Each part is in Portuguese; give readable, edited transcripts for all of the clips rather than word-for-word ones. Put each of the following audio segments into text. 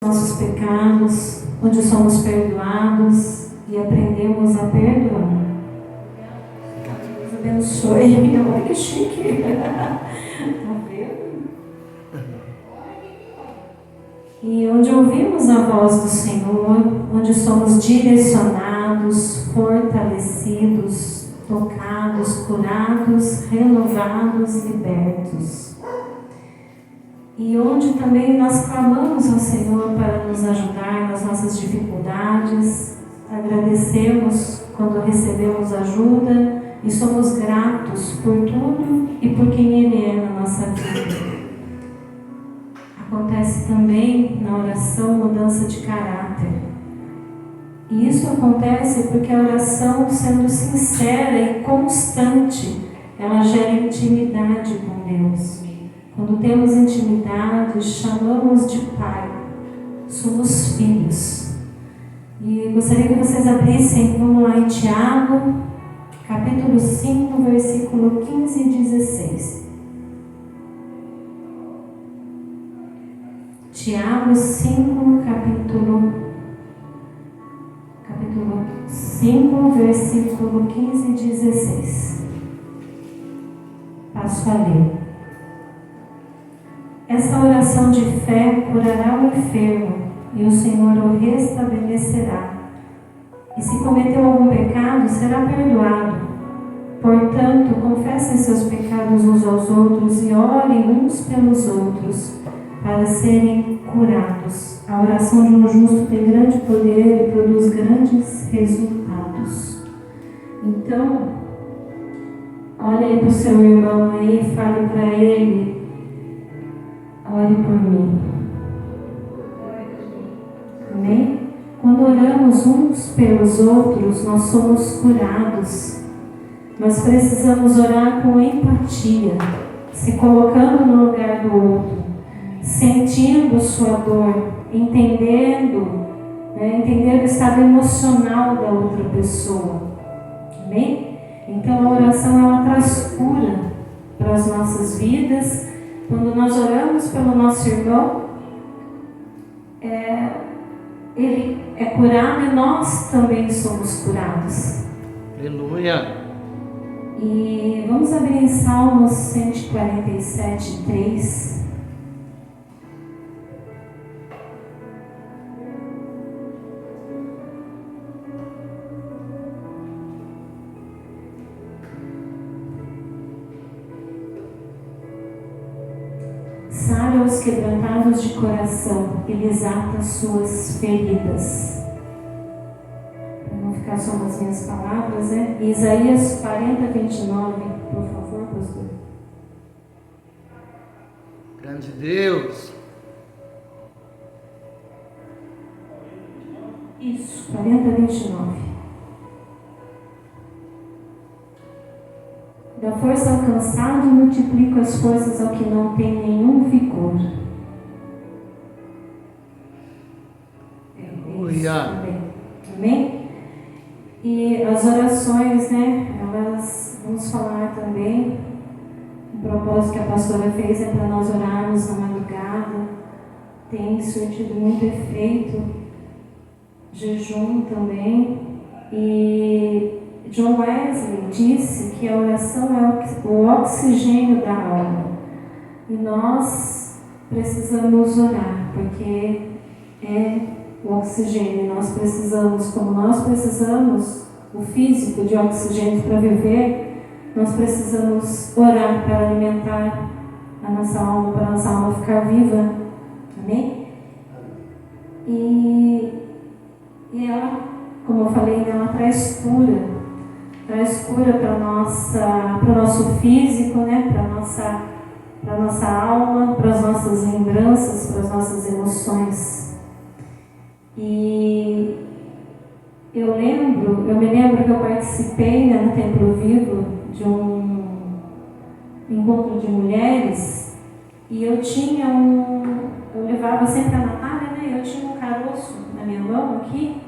nossos pecados, onde somos perdoados e aprendemos a perdoar. Deus abençoe. Olha que chique. Tá vendo? E onde ouvimos a voz do Senhor, onde somos direcionados, fortalecidos, tocados, curados, renovados, libertos. E onde também nós clamamos ao Senhor para nos ajudar nas nossas dificuldades, agradecemos quando recebemos ajuda e somos gratos por tudo e por quem Ele é na nossa vida. Acontece também na oração mudança de caráter. E isso acontece porque a oração, sendo sincera e constante, ela gera intimidade com Deus. Quando temos intimidade, chamamos de Pai, somos filhos. E gostaria que vocês abrissem, vamos lá em Tiago, capítulo 5, versículo 15 e 16. Tiago 5, capítulo 5, versículo 15 e 16. Passo a ler. Essa oração de fé curará o enfermo e o Senhor o restabelecerá. E se cometeu algum pecado, será perdoado. Portanto, confessem seus pecados uns aos outros e orem uns pelos outros, para serem curados. A oração de um justo tem grande poder e produz grandes resultados. Então, olhe aí para o seu irmão aí e fale para ele: ore por mim. Amém? Quando oramos uns pelos outros, nós somos curados. Mas precisamos orar com empatia, se colocando no lugar do outro, sentindo sua dor, entendendo o estado emocional da outra pessoa. Amém? Então a oração, ela traz cura para as nossas vidas. Quando nós oramos pelo nosso irmão, ele é curado e nós também somos curados. Aleluia! E vamos abrir em Salmos 147, 3. Sara os quebrantados de coração, Ele ata suas feridas. Para não ficar só nas minhas palavras, né? Isaías 40, 29, por favor, pastor. Grande Deus! Isso, 40, 29. Da força ao cansado, multiplico as forças ao que não tem nenhum vigor. Amém? E as orações, né? Elas, vamos falar também. O propósito que a pastora fez é para nós orarmos na madrugada. Tem surtido muito efeito. Jejum também. E John Wesley disse que a oração é o oxigênio da alma. E nós precisamos orar, porque é o oxigênio. Nós precisamos, como nós precisamos o físico de oxigênio para viver, nós precisamos orar para alimentar a nossa alma, para a nossa alma ficar viva. Amém? E ela, como eu falei, ela traz cura para o nosso físico, né? para a nossa alma, para as nossas lembranças, para as nossas emoções. E eu me lembro que eu participei, né, no Templo Vivo de um encontro de mulheres, e eu levava sempre a Natália, né? Eu tinha um caroço na minha mão aqui,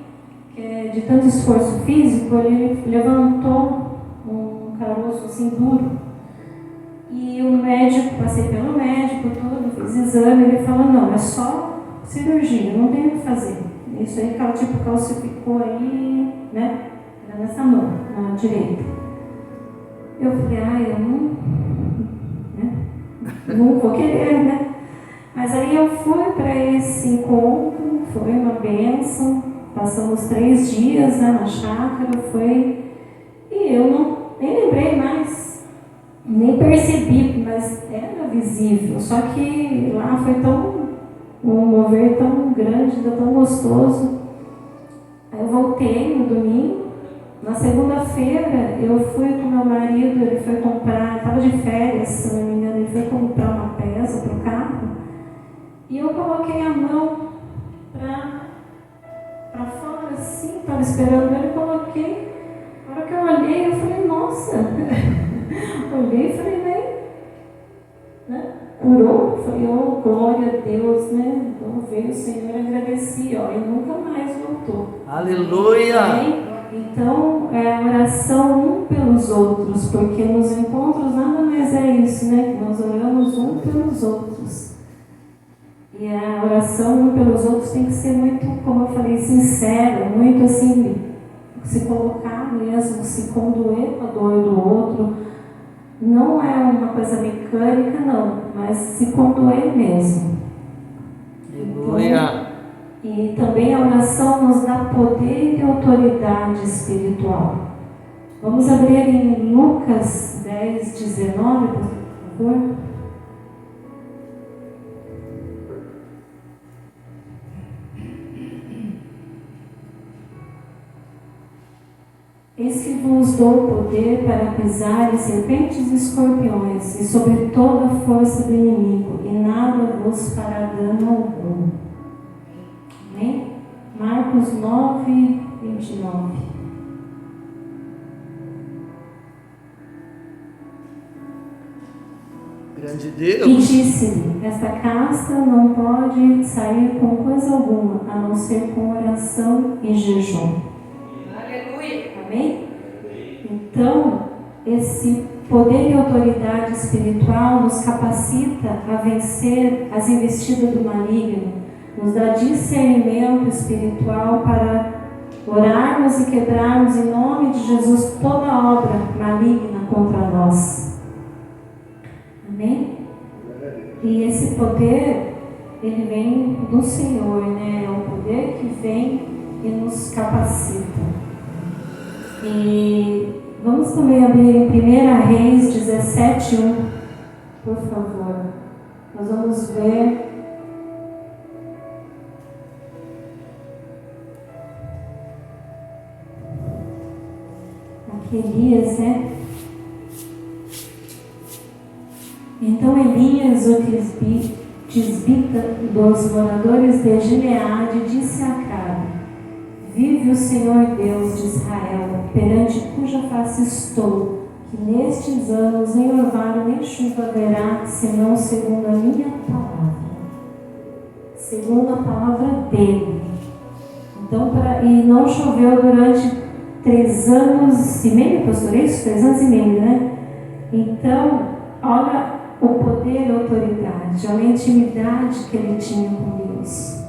de tanto esforço físico, ele levantou um caroço assim duro. E o médico, passei pelo médico, tudo, fiz exame, ele falou: não, é só cirurgia, não tem o que fazer. Isso aí tipo calcificou aí, né? Era nessa mão, na direita. Eu falei, eu não, né? Não vou querer, né? Mas aí eu fui para esse encontro, foi uma bênção, passamos 3 dias, né, na chácara, e eu nem lembrei mais, nem percebi, mas era visível, só que lá foi um mover tão grande, tão gostoso. Aí eu voltei no domingo, na segunda-feira eu fui com meu marido, ele foi comprar, estava de férias, se não me engano, ele foi comprar uma peça para o carro, e eu coloquei a mão para fora assim, estava esperando ele, coloquei. Na hora que eu olhei, eu falei, nossa! Olhei e falei, né? Curou, falei, oh, glória a Deus, né? Então veio o Senhor, agradeci, e nunca mais voltou. Aleluia! Então, é a oração um pelos outros, porque nos encontros nada mais é isso, né? Que nós oramos um pelos outros. E a oração um pelos outros tem que ser muito, como eu falei, sincera, muito assim, se colocar mesmo, se condoer com a dor do outro. Não é uma coisa mecânica, não, mas se condoer mesmo. Aleluia! E também a oração nos dá poder e autoridade espiritual. Vamos abrir em Lucas 10, 19, por favor. Eis que vos dou poder para pisar em serpentes e escorpiões, e sobre toda a força do inimigo, e nada vos fará dano algum. Amém? Marcos 9, 29. Grande Deus! E disse-lhe, esta casta não pode sair com coisa alguma, a não ser com oração e jejum. Amém? Então, esse poder e autoridade espiritual nos capacita a vencer as investidas do maligno, nos dá discernimento espiritual para orarmos e quebrarmos em nome de Jesus toda obra maligna contra nós. Amém? E esse poder, ele vem do Senhor, né? É um poder que vem e nos capacita. E vamos também abrir em 1 Reis 17:1, por favor. Nós vamos ver aqui Elias, né? Então Elias, o tisbita dos moradores de Gileade, disse a Acabe: vive o Senhor Deus de Israel, perante cuja face estou, que nestes anos nem orvalho nem chuva haverá, senão segundo a minha palavra. Segundo a palavra dele. Então, e não choveu durante 3 anos e meio, pastor, isso? 3 anos e meio, né? Então, olha o poder e a autoridade, olha a intimidade que ele tinha com Deus.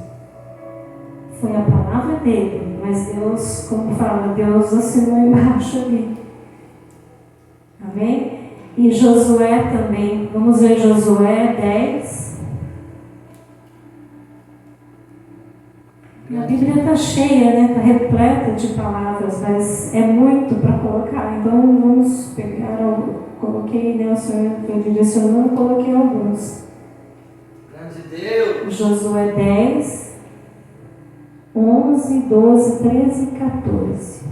Foi a palavra dele, mas Deus, como fala, Deus assinou embaixo ali. Amém? E Josué também, vamos ver Josué 10. A Bíblia está cheia, né? Está repleta de palavras, mas é muito para colocar. Então vamos pegar algo. Coloquei, né? O Senhor foi direcionando, coloquei alguns. Grande Deus! Josué 10, 11, 12, 13 e 14.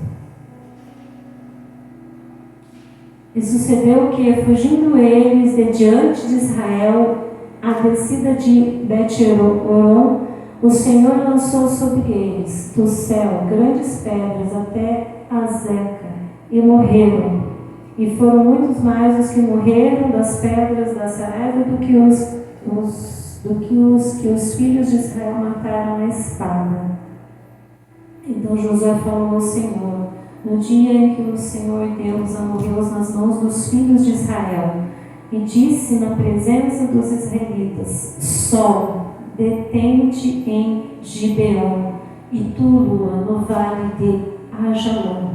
E sucedeu que, fugindo eles de diante de Israel, a descida de Bet-horon, o Senhor lançou sobre eles do céu grandes pedras até Azeca, e morreram. E foram muitos mais os que morreram das pedras da Saraiva do que os filhos de Israel mataram na espada. Então Josué falou ao Senhor: no dia em que o Senhor Deus morreu nas mãos dos filhos de Israel, e disse na presença dos israelitas: sol, detém-te em Gibeon, e tu, lua, no vale de Ajalon.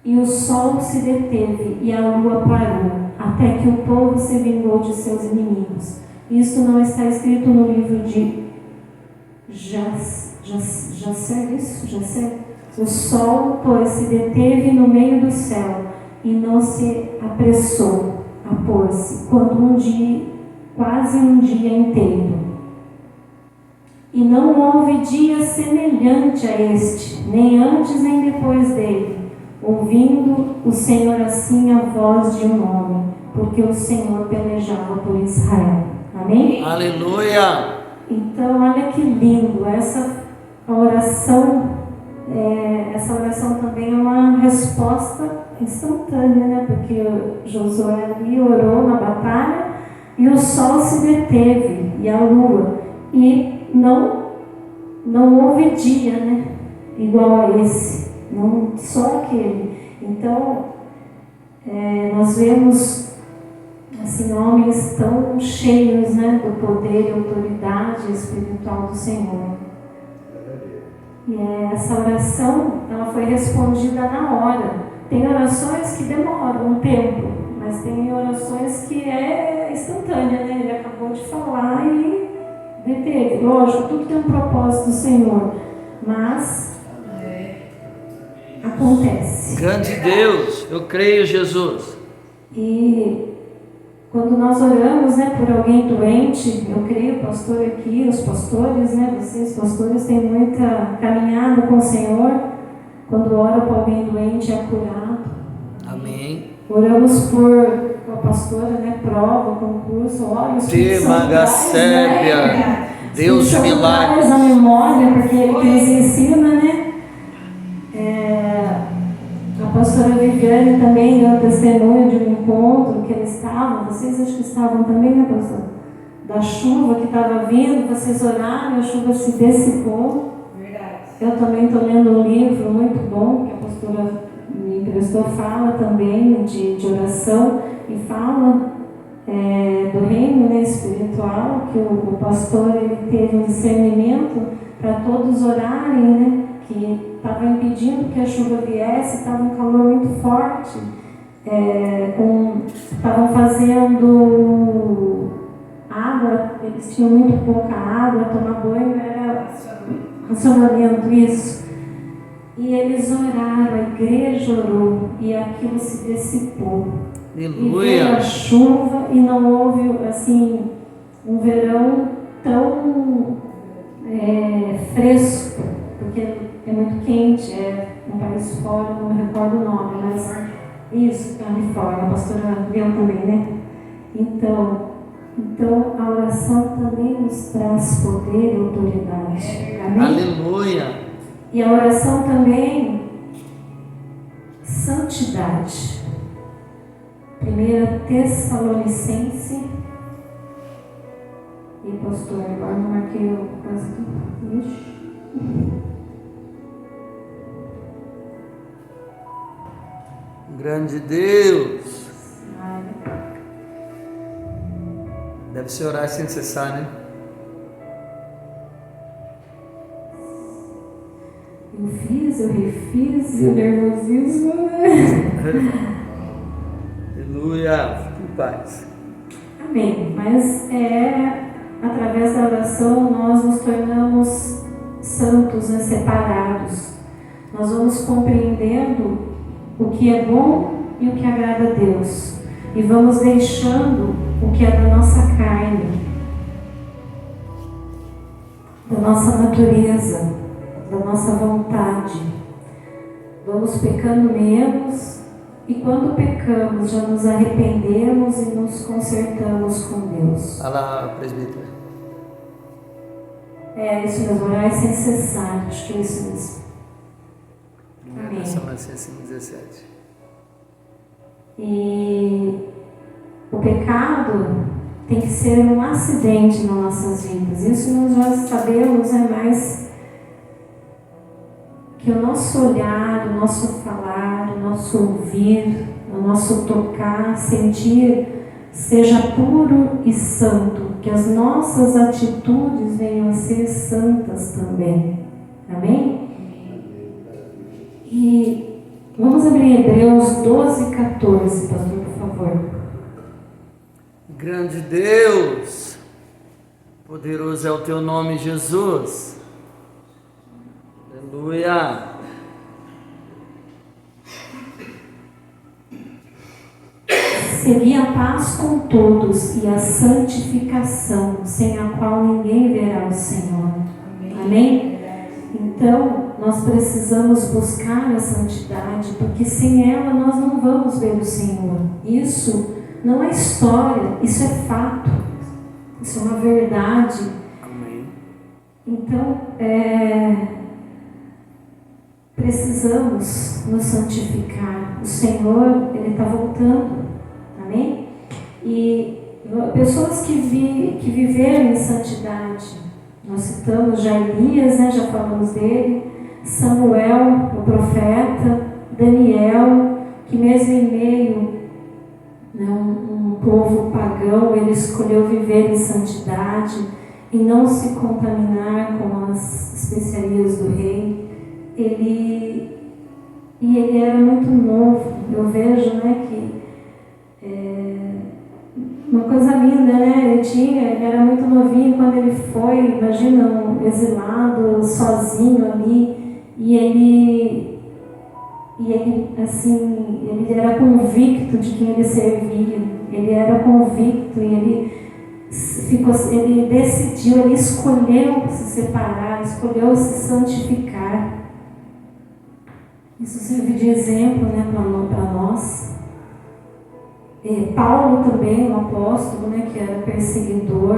E o sol se deteve e a lua parou, até que o povo se vingou de seus inimigos. Isso não está escrito no livro de Jacer. O sol, pois, se deteve no meio do céu e não se apressou a pôr-se, quase um dia inteiro. E não houve dia semelhante a este, nem antes nem depois dele, ouvindo o Senhor assim a voz de um homem, porque o Senhor pelejava por Israel. Amém? Aleluia. Então, olha que lindo, essa oração também é uma resposta instantânea, né? Porque Josué ali orou na batalha e o sol se deteve e a lua, e não houve dia, né? Igual a esse, não só aquele. Então, nós vemos assim, homens tão cheios, né, do poder e autoridade espiritual do Senhor. E essa oração, ela foi respondida na hora. Tem orações que demoram um tempo, mas tem orações que é instantânea, né? Ele acabou de falar e deteve. Lógico, tudo tem um propósito do Senhor, mas acontece. Grande Deus, eu creio, Jesus. E quando nós oramos, né, por alguém doente, eu creio, o pastor aqui, os pastores, né, vocês pastores têm muita caminhada com o Senhor. Quando ora por alguém doente, é curado. Amém. Oramos por a pastora, né, prova, concurso, olha, os filhos Magacébia, Deus de milagres. A memória, porque ele que nos ensina, né? A pastora Viviane também deu testemunho de um encontro que ela estava, vocês acho que estavam também, né, pastor? Da chuva que estava vindo, vocês oraram e a chuva se dissipou. Verdade. Eu também estou lendo um livro muito bom, que a pastora me emprestou, fala também de oração e fala do reino, né, espiritual, que o pastor ele teve um discernimento para todos orarem, né? Que estava impedindo que a chuva viesse, estava um calor muito forte, estavam fazendo água, eles tinham muito pouca água, tomar banho era racionamento, isso. E eles oraram, a igreja orou, e aquilo se dissipou. Aleluia. E veio a chuva, e não houve, assim, um verão tão fresco, porque é muito quente, é um país fora, não me recordo o nome, mas isso, Califórnia, a pastora viu também, né? Então a oração também nos traz poder e autoridade. Amém? Aleluia. E a oração também, santidade. 1 Tessalonicense. E pastor, agora não marquei o coisa aqui. Ixi. Grande Deus. Deve ser orar sem cessar, né? Eu refiz, o nervosismo. Aleluia. Fique em paz. Amém. Mas através da oração nós nos tornamos santos, né, separados. Nós vamos compreendendo o que é bom e o que agrada a Deus. E vamos deixando o que é da nossa carne, da nossa natureza, da nossa vontade. Vamos pecando menos, e quando pecamos já nos arrependemos e nos consertamos com Deus. Olha lá, presbítero. Isso mesmo, orar sem cessar, acho que é isso mesmo. Amém. Tessalonicenses 17. E o pecado tem que ser um acidente nas nossas vidas. Isso nós já sabemos, mas que o nosso olhar, o nosso falar, o nosso ouvir, o nosso tocar, sentir, seja puro e santo, que as nossas atitudes venham a ser santas também. Amém? E vamos abrir Hebreus 12:14, pastor, por favor. Grande Deus, poderoso é o teu nome, Jesus. Aleluia. Seria a paz com todos e a santificação, sem a qual ninguém verá o Senhor. Amém? Então, nós precisamos buscar a santidade, porque sem ela nós não vamos ver o Senhor. Isso não é história, isso é fato. Isso é uma verdade. Amém. Então, precisamos nos santificar. O Senhor, Ele está voltando. Amém? E pessoas que viveram em santidade, nós citamos já Elias, né, já falamos dele, Samuel, o profeta, Daniel, que mesmo em meio, né, um povo pagão, ele escolheu viver em santidade e não se contaminar com as especiarias do rei. Ele era muito novo. Eu vejo, né, que uma coisa linda, né? Ele era muito novinho quando ele foi, imagina, um exilado, sozinho ali, e ele assim, ele era convicto de quem ele servia, ele era convicto e ele decidiu, ele escolheu se separar, escolheu se santificar. Isso serve de exemplo, né, para nós. Paulo também, um apóstolo, né, que era perseguidor,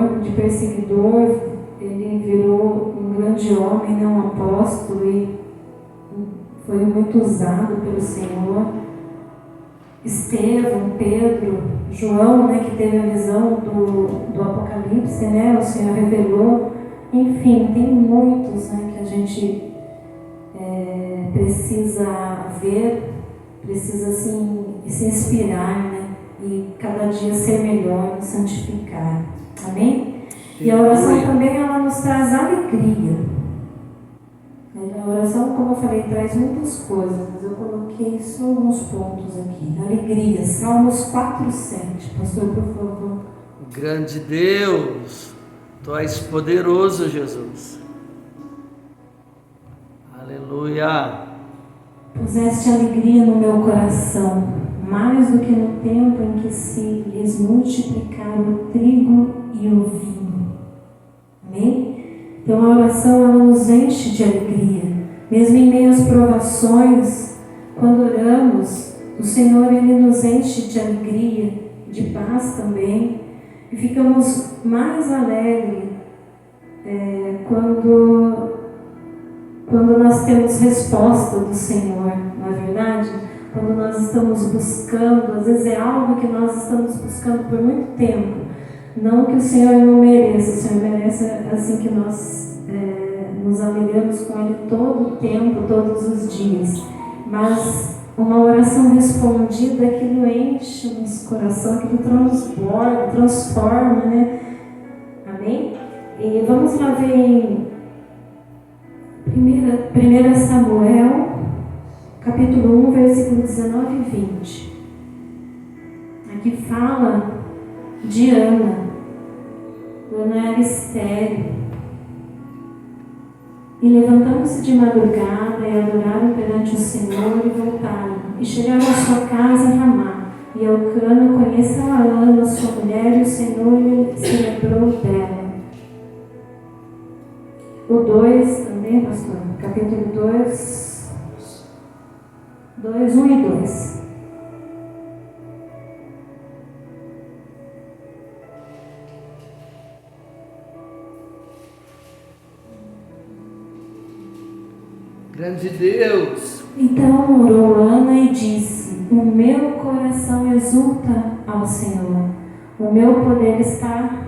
ele virou um grande homem, né, um apóstolo, e foi muito usado pelo Senhor. Estevão, Pedro, João, né, que teve a visão do Apocalipse, né, o Senhor revelou. Enfim, tem muitos, né, que a gente precisa ver, precisa assim, se inspirar, né, e cada dia ser melhor, nos santificar. Amém? E a oração também, ela nos traz alegria. A oração, como eu falei, traz muitas coisas, mas eu coloquei só alguns pontos aqui. Alegria, Salmos 4:7. Pastor, por favor. Grande Deus, tu és poderoso, Jesus. Aleluia. Puseste alegria no meu coração, mais do que no tempo em que se lhes multiplicaram o trigo e o vinho. Amém? Então a oração, ela nos enche de alegria. Mesmo em meio às provações, quando oramos, o Senhor, Ele nos enche de alegria, de paz também. E ficamos mais alegres quando nós temos resposta do Senhor, não é verdade? Quando nós estamos buscando, às vezes é algo que nós estamos buscando por muito tempo. Não que o Senhor não mereça, o Senhor merece assim que nós nos alegramos com Ele todo o tempo, todos os dias. Mas uma oração respondida, aquilo enche o nosso coração, aquilo transborda, transforma, né? Amém? E vamos lá ver em 1 Samuel, capítulo 1, versículo 19 e 20. Aqui fala de Ana. Ana era estéril. E levantando-se de madrugada e adoraram perante o Senhor e voltaram. E chegaram à sua casa em Ramá. E Elcana conheceu a Ana, sua mulher, e o Senhor se lembrou dela. O 2 também, pastor, capítulo 2, 1 e 2. Grande Deus. Então orou Ana e disse: o meu coração exulta ao Senhor, o meu poder está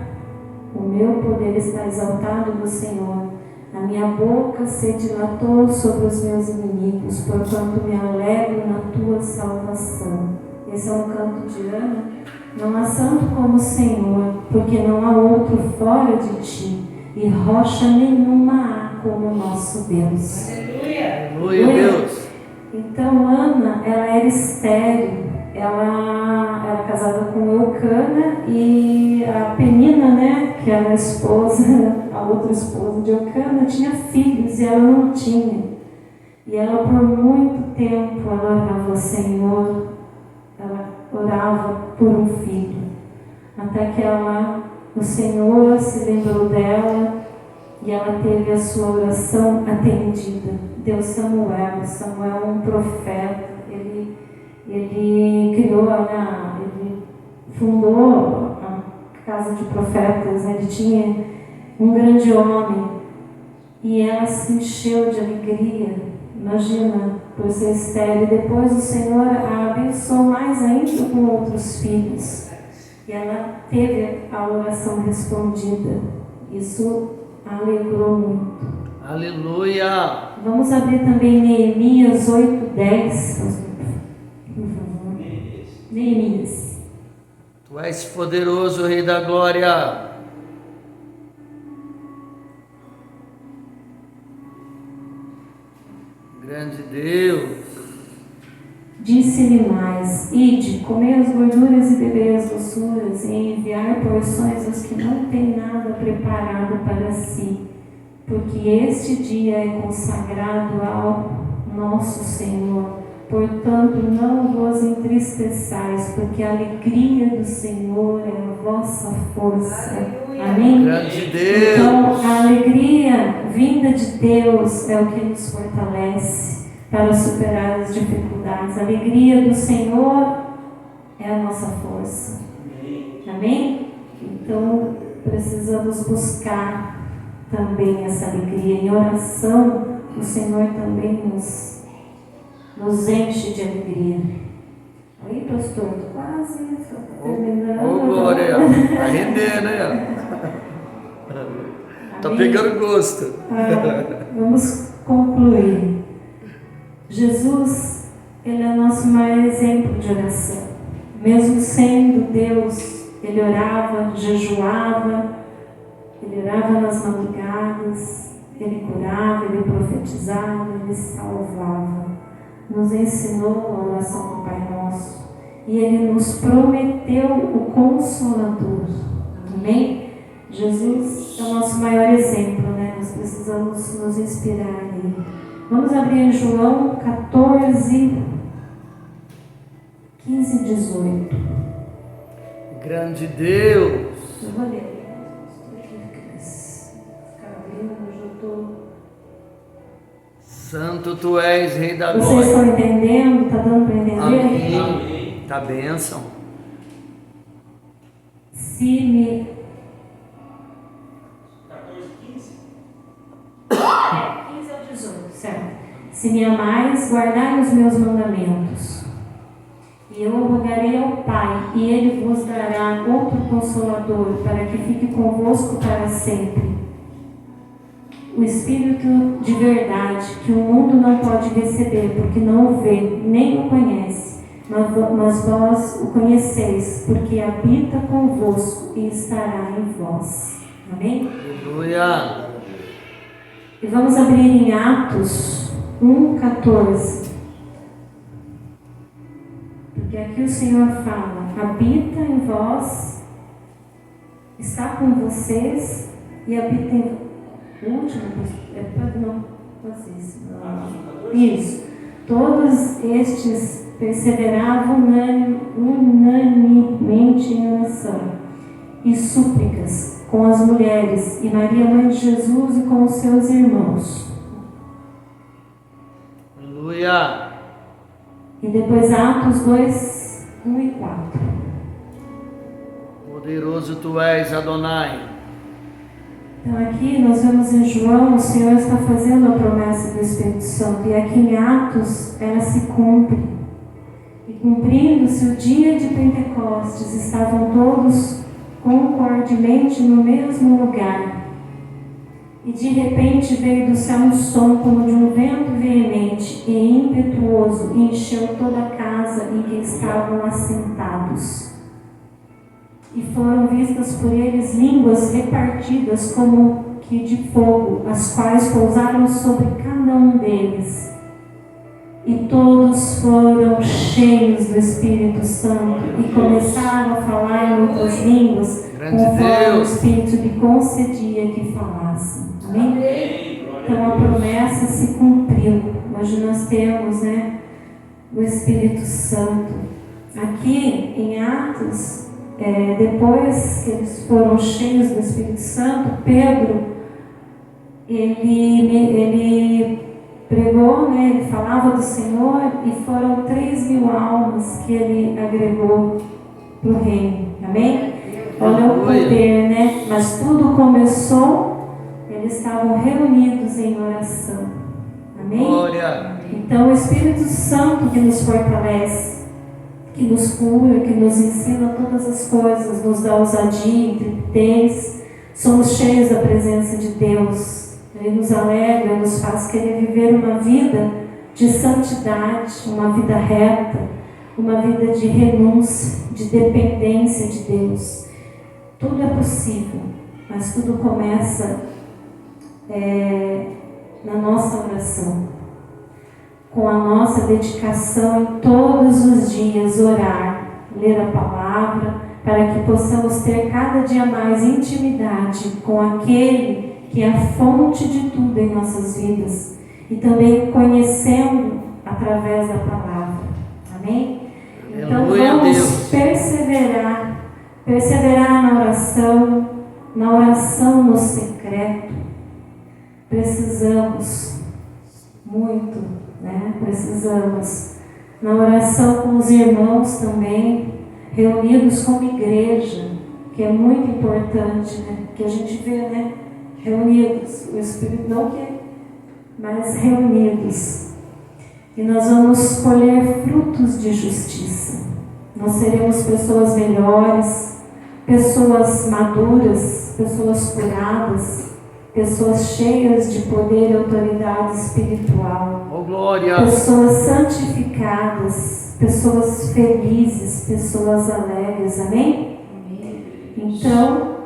exaltado no Senhor. A minha boca se dilatou sobre os meus inimigos, porquanto me alegro na tua salvação. esse é um canto de Ana. Não há santo como o Senhor, porque não há outro fora de ti, e rocha nenhuma há como o nosso Deus. Aleluia! Aleluia, Deus! Então Ana, ela era estéril, ela era casada com Eucana, e a Penina, né, que era a esposa, a outra esposa de Eucana, tinha filhos e ela não tinha. E ela por muito tempo ela orava ao Senhor, ela orava por um filho, até que o Senhor se lembrou dela e ela teve a sua oração atendida. Deu Samuel é um profeta, ele criou, ele fundou a casa de profetas, ele tinha um grande homem, e ela se encheu de alegria. Imagina, por ser estéril, depois o Senhor a abençoou mais ainda com outros filhos. E ela teve a oração respondida. Isso alegrou muito. Aleluia! Vamos abrir também Neemias 8:10. Por favor. Neemias. Tu és poderoso, Rei da Glória. Grande Deus. Disse-lhe mais: Ide, comei as gorduras e bebei as doçuras, e enviar porções aos que não têm nada preparado para si, porque este dia é consagrado ao nosso Senhor. Portanto, não vos entristeçais, porque a alegria do Senhor é a vossa força. Amém? Grande Deus. Então, a alegria vinda de Deus é o que nos fortalece para superar as dificuldades. A alegria do Senhor é a nossa força. Amém? Então, precisamos buscar também essa alegria. Em oração, o Senhor também nos enche de alegria. Aí, pastor, quase terminando. Ô, Glória, tá rendendo, né? Tá pegando gosto. Vamos concluir. Jesus, ele é o nosso maior exemplo de oração. Mesmo sendo Deus, ele orava, jejuava, ele orava nas madrugadas, ele curava, ele profetizava, ele salvava. Nos ensinou a oração do Pai Nosso. E ele nos prometeu o Consolador. Amém? Jesus é o nosso maior exemplo, né? Nós precisamos nos inspirar nele. Vamos abrir em João 14, 15 e 18. Grande Deus. Eu vou ler. Ficar abrindo, hoje eu estou... Santo tu és, Rei da Glória. Vocês estão entendendo? Está dando para entender? Amém. Tá bênção. Se me... 15 ao 18, certo? Se me amais, guardai os meus mandamentos. E eu rogarei ao Pai, e Ele vos dará outro Consolador, para que fique convosco para sempre. O Espírito de verdade, que o mundo não pode receber, porque não o vê, nem o conhece. Mas vós o conheceis, porque habita convosco e estará em vós. Amém? Aleluia. E vamos abrir em Atos 1:14. Porque aqui o Senhor fala: habita em vós, está com vocês e habita em vós. O último, não, isso. Todos estes perseveravam unanimemente em oração e súplicas com as mulheres e Maria, mãe de Jesus, e com os seus irmãos. Aleluia. E depois Atos 2, 1 e 4. Poderoso tu és, Adonai. Então aqui nós vemos em João, o Senhor está fazendo a promessa do Espírito Santo, e aqui em Atos ela se cumpre. E cumprindo-se o dia de Pentecostes, estavam todos concordemente no mesmo lugar. E de repente veio do céu um som como de um vento veemente e impetuoso e encheu toda a casa em que estavam assentados. E foram vistas por eles línguas repartidas como que de fogo, as quais pousaram sobre cada um deles. E todos foram cheios do Espírito Santo e começaram a falar em outras línguas, conforme o Espírito lhe concedia que falassem. Amém? Então a promessa se cumpriu. Hoje nós temos, o Espírito Santo. Aqui em Atos, depois que eles foram cheios do Espírito Santo, Pedro, ele pregou, ele falava do Senhor, e foram 3.000 almas que ele agregou para o reino. Amém? Olha o poder, Mas tudo começou, eles estavam reunidos em oração. Amém? Glória. Então o Espírito Santo que nos fortalece, que nos cura, que nos ensina todas as coisas, nos dá ousadia, intrepidez, somos cheios da presença de Deus. Ele nos alegra, nos faz querer viver uma vida de santidade, uma vida reta, uma vida de renúncia, de dependência de Deus. Tudo é possível, mas tudo começa na nossa oração, com a nossa dedicação em todos os dias orar, ler a palavra, para que possamos ter cada dia mais intimidade com aquele que é a fonte de tudo em nossas vidas, e também conhecendo através da palavra. Amém? Então vamos perseverar na oração no secreto. Precisamos muito, Precisamos na oração com os irmãos também, reunidos como igreja, que é muito importante, que a gente vê, reunidos, o Espírito não quer, mas reunidos. E nós vamos colher frutos de justiça. Nós seremos pessoas melhores, pessoas maduras, pessoas curadas, pessoas cheias de poder e autoridade espiritual. Oh, glória! Pessoas santificadas, pessoas felizes, pessoas alegres. Amém? Então,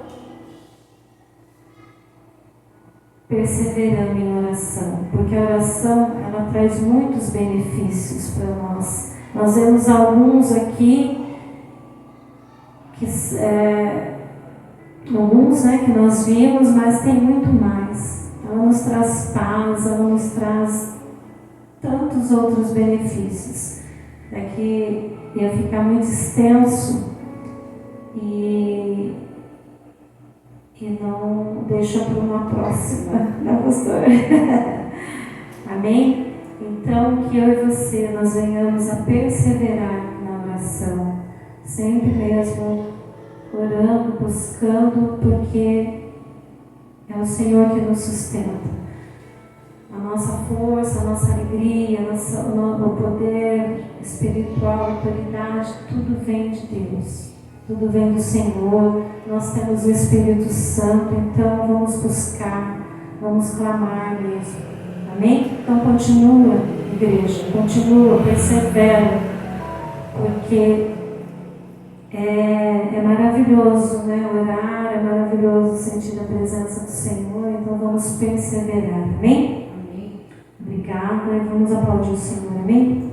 perseverando em oração, porque a oração, ela traz muitos benefícios para nós. Nós vemos alguns aqui, que nós vimos, mas tem muito mais. Ela nos traz paz, ela nos traz tantos outros benefícios. Daqui ia ficar muito extenso e não deixa para uma próxima, pastora? Amém? Então, que eu e você, nós venhamos a perseverar na oração, sempre mesmo orando, buscando, porque é o Senhor que nos sustenta. A nossa força, a nossa alegria, o poder espiritual, a autoridade, tudo vem de Deus. Tudo vem do Senhor. Nós temos o Espírito Santo, então vamos buscar, vamos clamar mesmo. Amém? Então continua, igreja, continua, persevera, porque é maravilhoso, orar, é maravilhoso sentir a presença do Senhor, então vamos perseverar. Amém? Obrigada, e vamos aplaudir o Senhor. Amém?